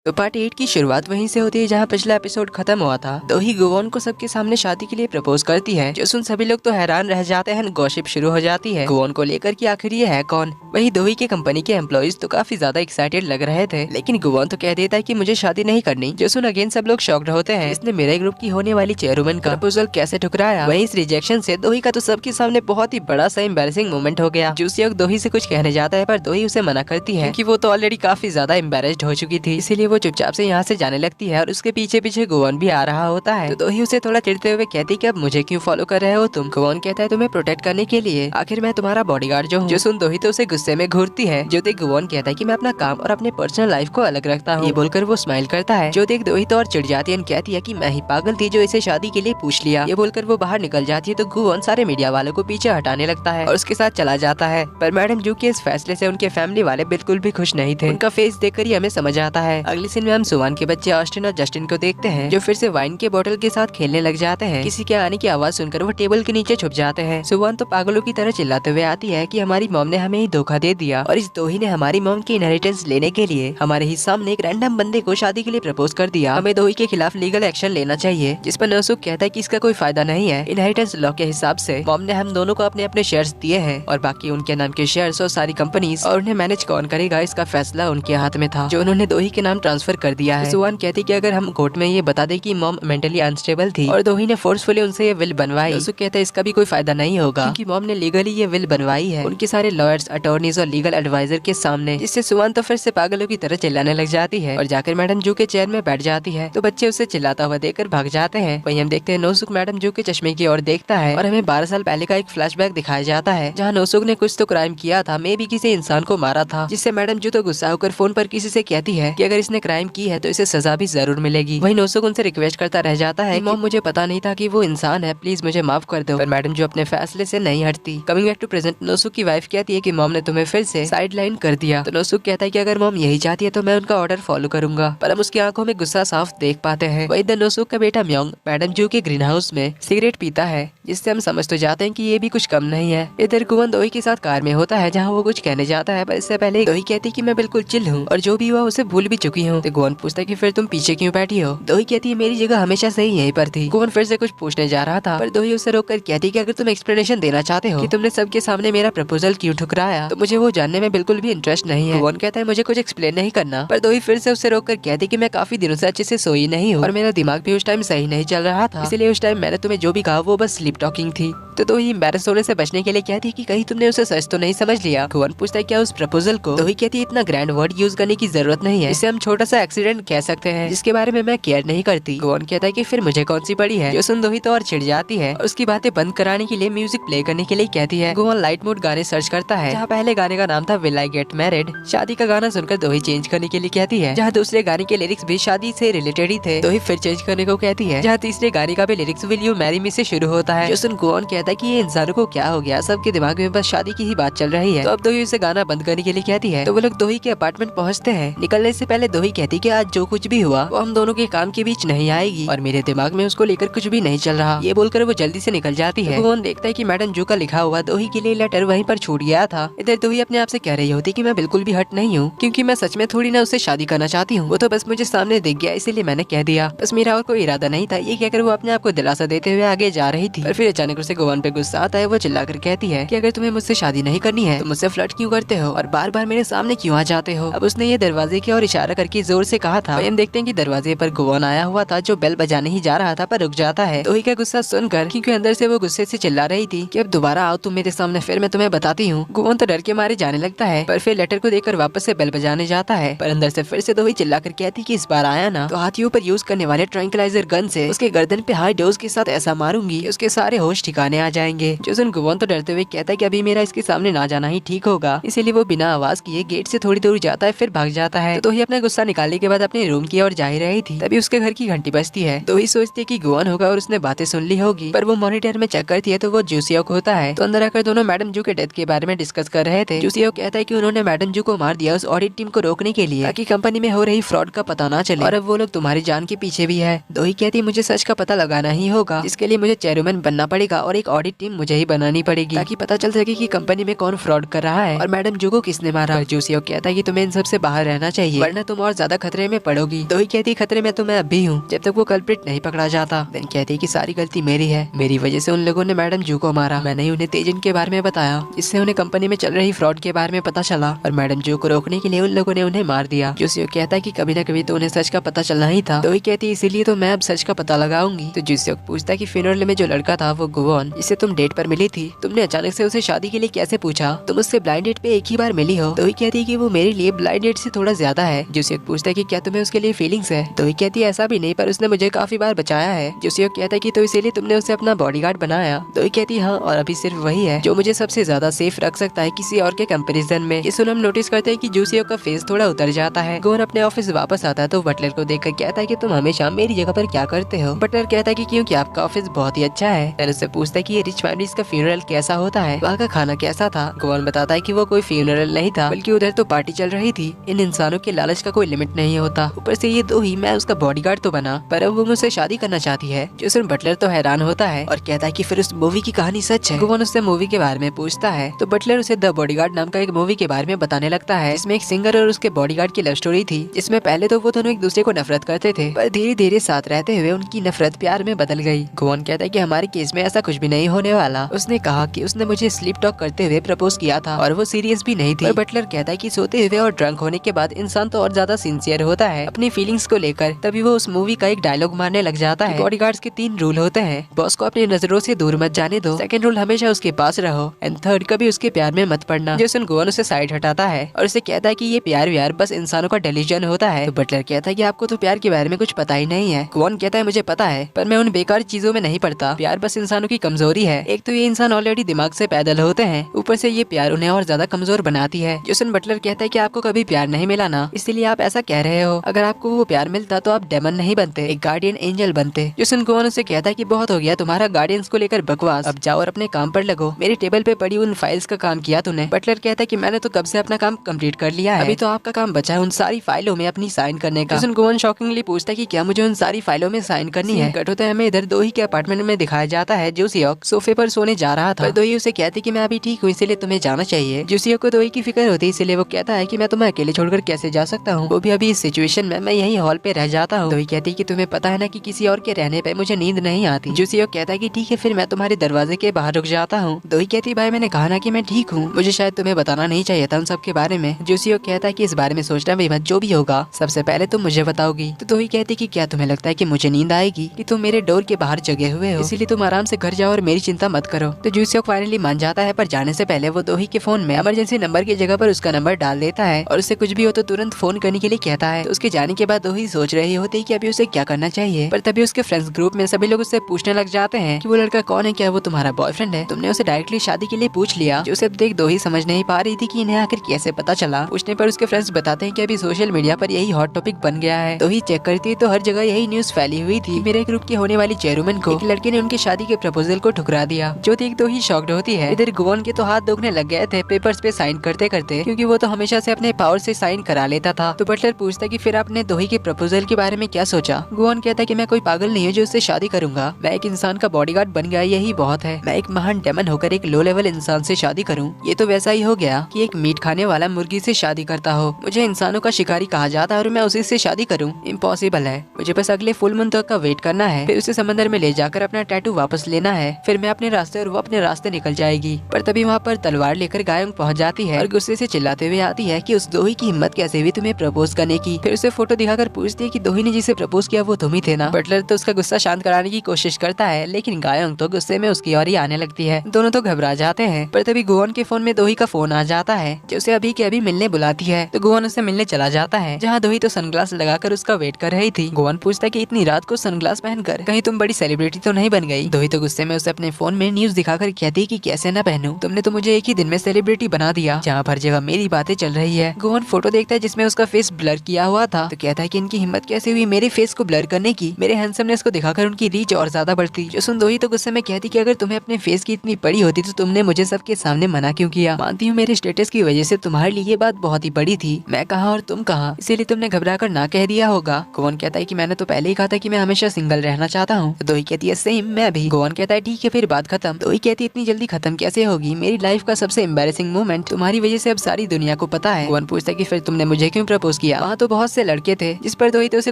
तो पार्ट 8 की शुरुआत वहीं से होती है जहां पिछला एपिसोड खत्म हुआ था। दोही गुवोन को सबके सामने शादी के लिए प्रपोज करती है, जो सुन सभी लोग तो हैरान रह जाते हैं। गॉसिप शुरू हो जाती है गुवोन को लेकर कि आखिर ये है कौन। वही दोही के कंपनी के एम्प्लॉइज तो काफी ज्यादा एक्साइटेड लग रहे थे, लेकिन गुवोन तो कह देता है कि मुझे शादी नहीं करनी। जो सुन अगेन सब लोग शॉक्ड होते हैं, इसने मेरे ग्रुप की होने वाली चेयरवुमन का प्रपोजल कैसे ठुकराया। वही इस रिजेक्शन से दोही का तो सबके सामने बहुत ही बड़ा सा एम्बैरेसिंग मोमेंट हो गया। जूसियोक दोही से कुछ कहने जाता है, पर दोही उसे मना करती है क्योंकि वो तो ऑलरेडी काफी ज्यादा एम्बैरेस्ड हो चुकी थी। इसीलिए वो चुपचाप से यहाँ से जाने लगती है और उसके पीछे पीछे गुवोन भी आ रहा होता है। तो दोही उसे थोड़ा चिढ़ते हुए कहती कि अब मुझे क्यों फॉलो कर रहे हो तुम। गुवोन कहता है तुम्हें प्रोटेक्ट करने के लिए, आखिर मैं तुम्हारा बॉडीगार्ड जो हूँ। जो सुन दोही तो उसे गुस्से में घूरती है। जो देख गुवोन कहता है कि मैं अपना काम और अपने पर्सनल लाइफ को अलग रखता हूँ। ये बोलकर वो स्माइल करता है। जो देख दोही तो और चिढ़ जाती है, कहती है कि मैं ही पागल थी जो इसे शादी के लिए पूछ लिया। ये बोलकर वो बाहर निकल जाती है तो गुवोन सारे मीडिया वालों को पीछे हटाने लगता है और उसके साथ चला जाता है। पर मैडम जू के इस फैसले से उनके फैमिली वाले बिल्कुल भी खुश नहीं थे। उनका फेस देखकर ही हमें समझ आता है। अगले सीन में हम सुवान के बच्चे ऑस्टिन और जस्टिन को देखते हैं, जो फिर से वाइन के बोतल के साथ खेलने लग जाते हैं। किसी के आने की आवाज सुनकर वो टेबल के नीचे छुप जाते हैं। सुवान तो पागलों की तरह चिल्लाते हुए आती है कि हमारी मॉम ने हमें ही धोखा दे दिया और इस दोही ने हमारी मॉम की इनहेरिटेंस लेने के लिए हमारे ही सामने एक रैंडम बंदे को शादी के लिए प्रपोज कर दिया। हमें दोही के खिलाफ लीगल एक्शन लेना चाहिए। जिस पर नोसुक कहता है कि इसका कोई फायदा नहीं है। इनहेरिटेंस लॉ के हिसाब से मॉम ने हम दोनों को अपने अपने शेयर्स दिए हैं और बाकी उनके नाम के शेयर्स और सारी कंपनीज, और उन्हें मैनेज कौन करेगा इसका फैसला उनके हाथ में था, जो उन्होंने दोही के नाम ट्रांसफर कर दिया है। सुवान कहती कि अगर हम कोर्ट में ये बता दे कि मॉम मेंटली अनस्टेबल थी और दोही ने फोर्सफुली उनसे ये विल बनवाई, नोसुक कहता है इसका भी कोई फायदा नहीं होगा क्योंकि मॉम ने लीगली ये विल बनवाई है उनके सारे लॉयर्स, अटॉर्नीज और लीगल एडवाइजर के सामने। जिससे सुवान तो फिर से पागलों की तरह चिल्लाने लग जाती है और जाकर मैडम जू के चेयर में बैठ जाती है। तो बच्चे उसे चिल्लाता हुआ देखकर भाग जाते हैं। वहीं हम देखते हैं नोसुक मैडम जू के चश्मे की ओर देखता है और हमें 12 साल पहले का एक फ्लैशबैक दिखाया जाता है, जहाँ नोसुक ने कुछ तो क्राइम किया था, मे भी किसी इंसान को मारा था। जिससे मैडम जू तो गुस्सा होकर फोन पर किसी से कहती है कि अगर इसने क्राइम की है तो इसे सजा भी जरूर मिलेगी। वहीं नोसुक उनसे रिक्वेस्ट करता रह जाता है, मॉम मुझे पता नहीं था कि वो इंसान है, प्लीज मुझे माफ कर दो। पर मैडम जो अपने फैसले से नहीं हटती। कमिंग बैक टू प्रेजेंट, नोसुक की वाइफ कहती है कि मॉम ने तुम्हें फिर से साइड लाइन कर दिया। तो नोसुक कहता है कि अगर मॉम यही चाहती है तो मैं उनका ऑर्डर फॉलो करूंगा, पर हम उसकी आंखों में गुस्सा साफ देख पाते हैं। वही इधर नोसुक का बेटा म्योंग मैडम जू के ग्रीन हाउस में सिगरेट पीता है, जिससे हम समझ तो जाते हैं कि ये भी कुछ कम नहीं है। इधर गुवोन दोही के साथ कार में होता है, जहाँ वो कुछ कहने जाता है, पर इससे पहले दोही कहती है कि मैं बिल्कुल चिल हूँ और जो भी हुआ उसे भूल भी चुकी हूँ। तो गुवोन पूछता है कि फिर तुम पीछे क्यों बैठी हो। दोही कहती है मेरी जगह हमेशा से ही यहीं पर थी। गुवोन फिर से कुछ पूछने जा रहा था, पर दोही उसे रोककर कहती कि अगर तुम एक्सप्लेनेशन देना चाहते हो कि तुमने सबके सामने मेरा प्रपोजल क्यों ठुकराया, तो मुझे वो जानने में बिल्कुल भी इंटरेस्ट नहीं है। गुवोन कहता है मुझे कुछ एक्सप्लेन नहीं करना, पर दोही फिर से उसे रोककर कहती कि मैं काफी दिनों से अच्छे से सोई नहीं हूँ और मेरा दिमाग भी उस टाइम सही नहीं चल रहा था, इसलिए उस टाइम मैंने तुम्हें जो भी कहा वो बस स्लीप टॉकिंग थी। तो दोही एम्बैरेस होने से बचने के लिए कहती कि कहीं तुमने उसे सच तो नहीं समझ लिया। गुवोन पूछता है क्या उस प्रपोजल को। दोही कहती इतना ग्रैंड वर्ड यूज करने की जरूरत नहीं है, इसे हम छोटा सा एक्सीडेंट कह सकते हैं जिसके बारे में मैं केयर नहीं करती। गुवोन कहता है कि फिर मुझे कौन सी पड़ी है। जो सुन दोही तो और चिढ़ जाती है और उसकी बातें बंद कराने के लिए म्यूजिक प्ले करने के लिए कहती है। गुवोन लाइट मोड गाने सर्च करता है, जहाँ पहले गाने का नाम था विल आई गेट मैरिड। शादी का गाना सुनकर दोही चेंज करने के लिए कहती है, जहाँ दूसरे गाने के लिरिक्स भी शादी से रिलेटेड ही थे। दोही फिर चेंज करने को कहती है, जहाँ तीसरे गाने का भी lyrics will you marry me से शुरू होता है। जो सुन गुवोन कहता है कि ये इंसानों को क्या हो गया, सबके दिमाग में बस शादी की ही बात चल रही है। तो अब दोही उसे गाना बंद करने के लिए कहती है। तो वो लोग दोही के अपार्टमेंट पहुँचते हैं। निकलने से पहले दोही कहती कि आज जो कुछ भी हुआ वो हम दोनों के काम के बीच नहीं आएगी और मेरे दिमाग में उसको लेकर कुछ भी नहीं चल रहा। ये बोलकर वो जल्दी से निकल जाती है। गुवोन देखता है कि मैडम जू का लिखा हुआ दोही के लिए लेटर वहीं पर छूट गया था। इधर दोही अपने आप से कह रही होती कि मैं बिल्कुल भी हट नहीं हूँ, क्योंकि मैं सच में थोड़ी ना उससे शादी करना चाहती हूँ। वो तो बस मुझे सामने दिख गया इसीलिए मैंने कह दिया, बस मेरा और कोई इरादा नहीं था। ये कहकर वो अपने आप को दिलासा देते हुए आगे जा रही थी, पर फिर अचानक उसे गुवोन पे गुस्सा आता है। वो चिल्लाकर कहती है कि अगर तुम्हें मुझसे शादी नहीं करनी है तो मुझसे फ्लर्ट क्यों करते हो और बार बार मेरे सामने क्यों आ जाते हो। अब उसने ये दरवाजे की ओर इशारा करके जोर से कहा था। हम देखते हैं कि दरवाजे पर गुवोन आया हुआ था, जो बेल बजाने ही जा रहा था पर रुक जाता है। दोही का गुस्सा सुनकर, क्योंकि अंदर से वो गुस्से से चिल्ला रही थी कि अब दोबारा आओ तुम मेरे सामने, फिर मैं तुम्हें बताती हूँ। गुवोन तो डर के मारे जाने लगता है, पर फिर लेटर को देखकर वापस से बेल बजाने जाता है, पर अंदर से फिर से दोही चिल्लाकर कहती कि इस बार आया ना तो हाथियों पर यूज करने वाले ट्रैंक्विलाइजर गन से उसके गर्दन पे हाई डोज के साथ ऐसा मारूंगी कि उसके सारे होश ठिकाने आ जाएंगे। जो सुन गुवोन तो डरते हुए कहता है कि अभी मेरा इसके सामने ना जाना ही ठीक होगा, इसीलिए वो बिना आवाज किए गेट से थोड़ी दूर जाता है, फिर भाग जाता है। तो दोही अपना गुस्सा निकालने के बाद अपने रूम की ओर जा ही रही थी, तभी उसके घर की घंटी बजती है। दोही सोचती है कि गुवोन होगा और उसने बातें सुन ली होगी, पर वो मॉनिटर में चेक करती है तो वो जूसियोक होता है। तो अंदर आकर दोनों मैडम जू के डेथ के बारे में डिस्कस कर रहे थे। जूसियोक कहता है कि उन्होंने मैडम जू को मार दिया उस ऑडिट टीम को रोकने के लिए, ताकि कंपनी में हो रही फ्रॉड का पता ना चले, और अब वो लोग तुम्हारी जान के पीछे भी है। दोही कहती है मुझे सच का पता लगाना ही होगा, जिसके लिए मुझे चेयरमैन बनना पड़ेगा और एक ऑडिट टीम मुझे ही बनानी पड़ेगी, ताकि पता चल सके कि कंपनी में कौन फ्रॉड कर रहा है और मैडम जू को किसने मारा। जूसियोक कहता है कि तुम्हें इन सबसे बाहर रहना चाहिए, वरना तुम और और ज्यादा खतरे में पड़ोगी। दोही कहती है खतरे में तो मैं अब भी हूँ, जब तक वो कल्प्रिट नहीं पकड़ा जाता। देन कहती है कि सारी गलती मेरी है, मेरी वजह से उन लोगों ने मैडम जू को मारा। मैंने ही उन्हें तेजन के बारे में बताया, जिससे उन्हें कंपनी में चल रही फ्रॉड के बारे में पता चला और मैडम जू को रोकने के लिए उन लोगों ने उन्हें मार दिया। जुसियो कहता है कि कभी न कभी तो उन्हें सच का पता चलना ही था। दोही कहती है इसीलिए तो मैं अब सच का पता लगाऊंगी। तो जुसियो पूछता है कि फ्यूनरल में जो लड़का था वो गुवॉन, जिससे तुम डेट पर मिली थी, तुमने अचानक से उसे शादी के लिए कैसे पूछा? तुम उससे ब्लाइंड डेट पे एक ही बार मिली हो। दोही कहती है कि वो मेरे लिए ब्लाइंड डेट से थोड़ा ज्यादा है। जुसियो पूछता है कि क्या तुम्हें उसके लिए फीलिंग्स है? दोही कहती है ऐसा भी नहीं, पर उसने मुझे काफी बार बचाया है। जुसियो कहता है कि तो इसीलिए तुमने उसे अपना बॉडीगार्ड बनाया। दोही कहती है हाँ, और अभी सिर्फ वही है जो मुझे सबसे ज्यादा सेफ रख सकता है किसी और के कंपैरिजन में। ये सुन हम नोटिस करते हैं कि जुसियो का फेस थोड़ा उतर जाता है। गोन अपने ऑफिस वापस आता है तो बटलर को देखकर कहता है कि तुम हमेशा मेरी जगह पर क्या करते हो? बटलर कहता है कि क्योंकि आपका ऑफिस बहुत ही अच्छा है। देन उससे पूछता है कि ये रिच फैमिलीज का फ्यूनरल कैसा होता है, वहाँ का खाना कैसा था? गोन बताता है कि वो कोई फ्यूनरल नहीं था, बल्कि उधर तो पार्टी चल रही थी। इन इंसानों के लालच का कोई लिमिट नहीं होता। ऊपर से ये दोही मैं उसका बॉडीगार्ड तो बना, पर अब वो मुझसे शादी करना चाहती है। जो सुन बटलर तो हैरान होता है और कहता है कि फिर उस मूवी की कहानी सच है? गोन उससे मूवी के बारे में पूछता है तो बटलर उसे द बॉडीगार्ड नाम का एक मूवी के बारे में बताने लगता है, जिसमें एक सिंगर और उसके बॉडीगार्ड की लव स्टोरी थी, जिसमें पहले तो वो दोनों एक दूसरे को नफरत करते थे, पर धीरे धीरे साथ रहते हुए उनकी नफरत प्यार में बदल गई। गोन कहता है कि हमारे केस में ऐसा कुछ भी नहीं होने वाला। उसने कहा कि उसने मुझे स्लीप टॉक करते हुए प्रपोज किया था और वो सीरियस भी नहीं थी। पर बटलर कहता है कि सोते हुए और ड्रंक होने के बाद इंसान तो और ज्यादा सिंसियर होता है अपनी फीलिंग्स को लेकर। तभी वो उस मूवी का एक डायलॉग मारने लग जाता है। बॉडीगार्ड्स के 3 रूल होते हैं, बॉस को अपनी नजरों से दूर मत जाने दो, सेकंड रूल हमेशा उसके पास रहो, एंड थर्ड कभी उसके प्यार में मत पड़ना। जेसन गोवन उसे साइड हटाता है और उसे कहता है कि ये प्यार व्यार बस इंसानों का डेल्यूजन होता है। तो बटलर कहता है कि आपको तो प्यार के बारे में कुछ पता ही नहीं है। गोवन कहता है मुझे पता है, पर मैं उन बेकार चीजों में नहीं पड़ता। प्यार बस इंसानों की कमजोरी है। एक तो ये इंसान ऑलरेडी दिमाग से पैदल होते हैं, ऊपर से ये प्यार उन्हें और ज्यादा कमजोर बनाती है। जेसन बटलर कहता है कि आपको कभी प्यार नहीं मिला ना, इसलिए आप ऐसा कह रहे हो। अगर आपको वो प्यार मिलता तो आप डेमन नहीं बनते, एक गार्डियन एंजल बनते। जेसन गोवन उसे कहता है कि बहुत हो गया तुम्हारा गार्डियंस को लेकर बकवास, अब जाओ और अपने काम पर लगो। मेरे टेबल पे पड़ी उन फाइल्स का काम किया तूने? बटलर कहता है कि मैंने तो कब से अपना काम कंप्लीट कर लिया है, अभी तो आपका काम बचा है उन सारी फाइलों में अपनी साइन करने का। जेसन गोवन शॉकिंगली पूछता है कि क्या मुझे उन सारी फाइलों में साइन करनी है? कट होता है हमें इधर दोही के अपार्टमेंट में दिखाया जाता है। जूसियोक सोफे पर सोने जा रहा था, पर दोही उसे कहती कि मैं अभी ठीक हूँ, इसलिए तुम्हें जाना चाहिए। जूसियोक को दोही की फिक्र होती है, इसलिए वो कहता है कि मैं तुम्हें अकेले छोड़कर कैसे जा सकता हूँ, वो भी अभी इस सिचुएशन में, मैं यही हॉल पे रह जाता हूँ। दोही कहती है कि तुम्हें पता है ना कि किसी और के रहने पे मुझे नींद नहीं आती। जूसियोक कहता है कि ठीक है फिर मैं तुम्हारे दरवाजे के बाहर रुक जाता हूँ। दोही कहती है भाई मैंने कहा ना कि मैं ठीक हूँ, मुझे शायद तुम्हें बताना नहीं चाहिए था उन सब के बारे में। जूसियोक कहता है कि इस बारे में सोचना भी मत, जो भी होगा सबसे पहले तुम मुझे बताओगी। तो दोही कहती कि क्या तुम्हें लगता है कि मुझे नींद आएगी कि तुम मेरे डोर के बाहर जगे हुए हो, इसीलिए तुम आराम से घर जाओ और मेरी चिंता मत करो। तो जूसियोक फाइनली मान जाता है, पर जाने से पहले वो दोही के फोन में इमरजेंसी नंबर की जगह पर उसका नंबर डाल देता है और उससे कुछ भी हो तो तुरंत फोन करने के लिए कहता है। तो उसके जाने के बाद दोही सोच रही होती है कि अभी उसे क्या करना चाहिए, पर तभी उसके फ्रेंड्स ग्रुप में सभी लोग उससे पूछने लग जाते हैं कि वो लड़का कौन है, क्या वो तुम्हारा बॉयफ्रेंड है? तुमने उसे डायरेक्टली शादी के लिए पूछ लिया। जो सब देख दोही समझ नहीं पा रही थी कि इन्हें आखिर कैसे पता चला। पूछने पर उसके फ्रेंड्स बताते हैं कि अभी सोशल मीडिया पर यही हॉट टॉपिक बन गया है। दोही चेक करती है तो हर जगह यही न्यूज फैली हुई थी। मेरे ग्रुप की होने वाली चेयरमैन को एक लड़के ने उनकी शादी के प्रपोजल को ठुकरा दिया। जो देख दोही शॉक्ड होती है। इधर गोवन के तो हाथ दुखने लग गए थे पेपर्स पे साइन करते करते, क्योंकि वो तो हमेशा से अपने पावर से साइन करा लेता था। तो बटलर पूछता है कि फिर आपने दोही के प्रपोजल के बारे में क्या सोचा? गोवन कहता है कि मैं कोई पागल नहीं हूँ जो उससे शादी करूंगा, मैं एक इंसान का बॉडीगार्ड बन गया यही बहुत है। मैं एक महान डेमन होकर एक लो लेवल इंसान से शादी करूं, ये तो वैसा ही हो गया कि एक मीट खाने वाला मुर्गी से शादी करता हो। मुझे इंसानों का शिकारी कहा जाता है और मैं उसी से शादी करूं, इम्पॉसिबल है। मुझे बस अगले फुल मून तक का वेट करना है, फिर उसे समंदर में ले जाकर अपना टैटू वापस लेना है, फिर मैं अपने रास्ते और वो अपने रास्ते निकल जाएगी। पर तभी वहाँ पर तलवार लेकर गायोंग पहुँच जाती है और गुस्से से चिल्लाते हुए आती है कि उस दोही की हिम्मत कैसे हुई तुम्हें प्रपोज करने की। फिर उसे फोटो दिखाकर पूछती है कि दोही ने जिसे प्रपोज किया वो तुम ही थे ना? बटलर तो उसका गुस्सा शांत कराने की कोशिश करता है, लेकिन गायोंग तो गुस्से में उसकी ओर ही आने लगती है। दोनों तो घबरा जाते हैं, पर तभी गोवन के फोन में दोही का फोन आ जाता है जो उसे अभी के अभी मिलने बुलाती है। तो गोवन उसे मिलने चला जाता है, जहाँ दोही तो सनग्लास लगाकर उसका वेट कर रही थी। गोवन पूछता है कि इतनी रात को सनग्लास पहनकर कहीं तुम बड़ी सेलिब्रिटी तो नहीं बन गई? दोही तो गुस्से में उसे अपने फोन में न्यूज दिखाकर कहती है कि कैसे न पहनूं, तुमने तो मुझे एक ही दिन में सेलिब्रिटी बना दिया, जहाँ हर जगह मेरी बातें चल रही है। गोवन फोटो देखता है जिसमें उसका फेस ब्लर किया हुआ था, तो कहता है कि इनकी हिम्मत कैसे हुई मेरे फेस को ब्लर करने की, मेरे हैंडसमनेस को दिखाकर उनकी रीच और ज्यादा बढ़ती। जो सुन दोही तो गुस्से में कहती कि अगर तुम्हें अपने फेस की इतनी बड़ी होती तो तुमने मुझे सबके सामने मना क्यों किया? मानती हूँ मेरे स्टेटस की वजह से तुम्हारे लिए ये बात बहुत ही बड़ी थी, मैं कहाँ और तुम कहाँ, इसीलिए तुमने घबरा कर ना कह दिया होगा। गोवन कहता है कि मैंने तो पहले ही कहा था कि मैं हमेशा सिंगल रहना चाहता हूँ। तो दोही कहती है सेम मैं भी। गोवन कहता है ठीक है फिर बात खत्म। दोही कहती है इतनी जल्दी खत्म कैसे होगी, मेरी लाइफ का सबसे एम्बैरेसिंग मोमेंट तुम्हारी वजह से अब सारी दुनिया को पता है। गोवन पूछता है कि फिर तुमने मुझे क्यों प्रपोज किया। वहाँ तो बहुत से लड़के थे, जिस पर दोही तो उसे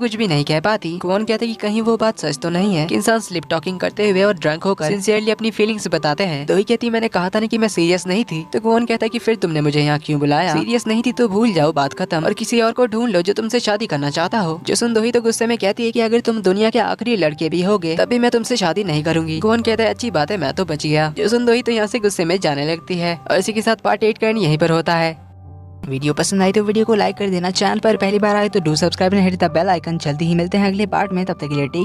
कुछ भी नहीं कह पाती। गोवन कहते कि कहीं वो बात सच तो नहीं है कि इंसान स्लिप टॉकिंग करते हुए और ड्रंक होकर सिंसियरली अपनी फीलिंग्स बताते हैं। दोही कहती मैंने कहा था ना कि मैं सीरियस नहीं थी। तो गोवन कहता कि फिर तुमने मुझे यहाँ क्यों बुलाया? सीरियस नहीं थी तो भूल जाओ, बात खत्म, और किसी और को ढूंढ लो जो तुमसे शादी करना चाहता हो। जोसुन दोही तो गुस्से में कहती है कि अगर तुम दुनिया के आखिरी लड़के भी होगे तब भी मैं तुमसे शादी नहीं करूंगी। गोवन कहता है अच्छी बात है, मैं तो बच गया। जोसुन दोही तो यहाँ से गुस्से में जाने लगती है और इसी के साथ पार्ट 8 का एंड यहीं पर होता है। वीडियो पसंद आई तो वीडियो को लाइक कर देना। चैनल पर पहली बार आए तो do subscribe and hit the bell icon. जल्दी ही मिलते हैं अगले पार्ट में, तब तक के लिए टेक